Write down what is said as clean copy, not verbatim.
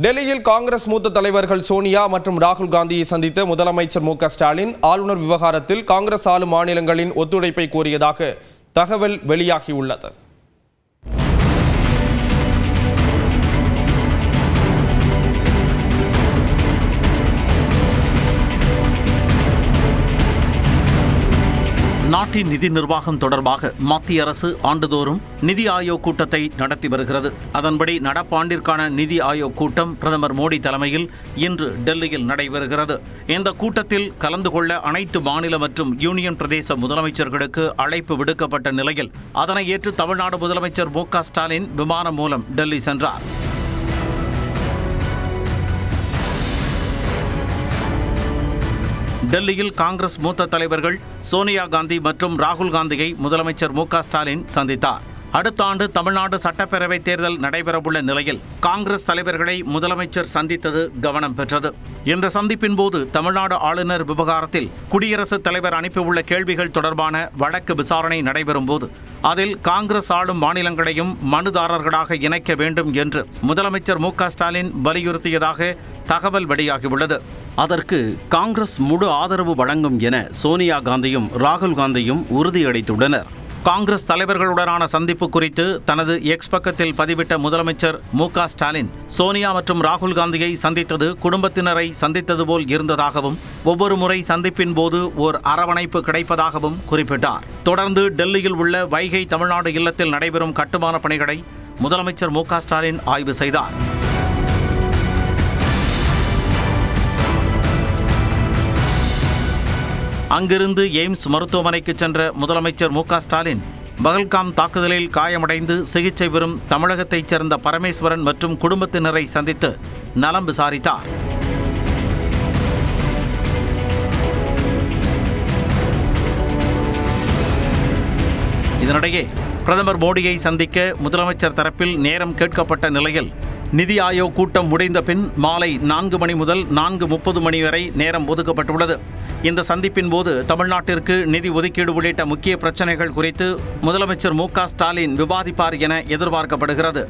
டெல்லியில் காங்கிரஸ் மூத்த தலைவர்கள் சோனியா மற்றும் ராகுல் காந்தியை சந்தித்த முதலமைச்சர் மு.க.ஸ்டாலின் ஆளுநர் விவகாரத்தில் காங்கிரஸ் ஆளும் மாநிலங்களின் ஒத்துழைப்பை கோரியதாக தகவல் வெளியாகியுள்ளது. நாட்டின் நிதி நிர்வாகம் தொடர்பாக மத்திய அரசு ஆண்டுதோறும் நிதி ஆயோக் கூட்டத்தை நடத்தி வருகிறது. அதன்படி நடப்பாண்டிற்கான நிதி ஆயோக் கூட்டம் பிரதமர் மோடி தலைமையில் இன்று டெல்லியில் நடைபெறுகிறது. இந்த கூட்டத்தில் கலந்து கொள்ள அனைத்து மாநில மற்றும் யூனியன் பிரதேச முதலமைச்சர்களுக்கு அழைப்பு விடுக்கப்பட்ட நிலையில் அதனை ஏற்று தமிழ்நாடு முதலமைச்சர் மு.க.ஸ்டாலின் விமானம் மூலம் டெல்லி சென்றார். டெல்லியில் காங்கிரஸ் மூத்த தலைவர்கள் சோனியா காந்தி மற்றும் ராகுல் காந்தியை முதலமைச்சர் மு.க.ஸ்டாலின் சந்தித்தார். அடுத்த ஆண்டு தமிழ்நாடு சட்டப்பேரவை தேர்தல் நடைபெறவுள்ள நிலையில் காங்கிரஸ் தலைவர்களை முதலமைச்சர் சந்தித்தது கவனம் பெற்றது. இந்த சந்திப்பின் போது தமிழ்நாடு ஆளுநர் விவகாரத்தில் குடியரசுத் தலைவர் அனுப்பியுள்ள கேள்விகள் தொடர்பான வழக்கு விசாரணை நடைபெறும் போது அதில் காங்கிரஸ் ஆளும் மாநிலங்களையும் மனுதாரர்களாக இணைக்க வேண்டும் என்று முதலமைச்சர் மு.க.ஸ்டாலின் வலியுறுத்தியதாக தகவல் வெளியாகியுள்ளது. அதற்கு காங்கிரஸ் முழு ஆதரவு வழங்கும் என சோனியா காந்தியும் ராகுல் காந்தியும் உறுதியளித்துள்ளனர். காங்கிரஸ் தலைவர்களுடனான சந்திப்பு குறித்து தனது எக்ஸ் பக்கத்தில் பதிவிட்ட முதலமைச்சர் மு.க.ஸ்டாலின் சோனியா மற்றும் ராகுல் காந்தியை சந்தித்தது குடும்பத்தினரை சந்தித்தது போல் இருந்ததாகவும் ஒவ்வொரு முறை சந்திப்பின் போது ஓர் அரவணைப்பு கிடைப்பதாகவும் குறிப்பிட்டார். தொடர்ந்து டெல்லியில் உள்ள வைகை தமிழ்நாடு இல்லத்தில் நடைபெறும் கட்டுமான பணிகளை முதலமைச்சர் மு.க.ஸ்டாலின் ஆய்வு செய்தார். அங்கிருந்து எய்ம்ஸ் மருத்துவமனைக்கு சென்ற முதலமைச்சர் மு.க.ஸ்டாலின் பகல்காம் தாக்குதலில் காயமடைந்து சிகிச்சை பெறும் தமிழகத்தைச் சேர்ந்த பரமேஸ்வரன் மற்றும் குடும்பத்தினரை சந்தித்து நலம் விசாரித்தார். இதனிடையே பிரதமர் மோடியை சந்திக்க முதலமைச்சர் தரப்பில் நேரம் கேட்கப்பட்ட நிலையில் நிதி ஆயோக் கூட்டம் முடிந்த பின் மாலை 4 மணி முதல் 4:30 மணி வரை நேரம் ஒதுக்கப்பட்டுள்ளது. இந்த சந்திப்பின் போது தமிழ்நாட்டிற்கு நிதி ஒதுக்கீடு உள்ளிட்ட முக்கிய பிரச்சனைகள் குறித்து முதலமைச்சர் மு.க.ஸ்டாலின் விவாதிப்பார் என எதிர்பார்க்கப்படுகிறது.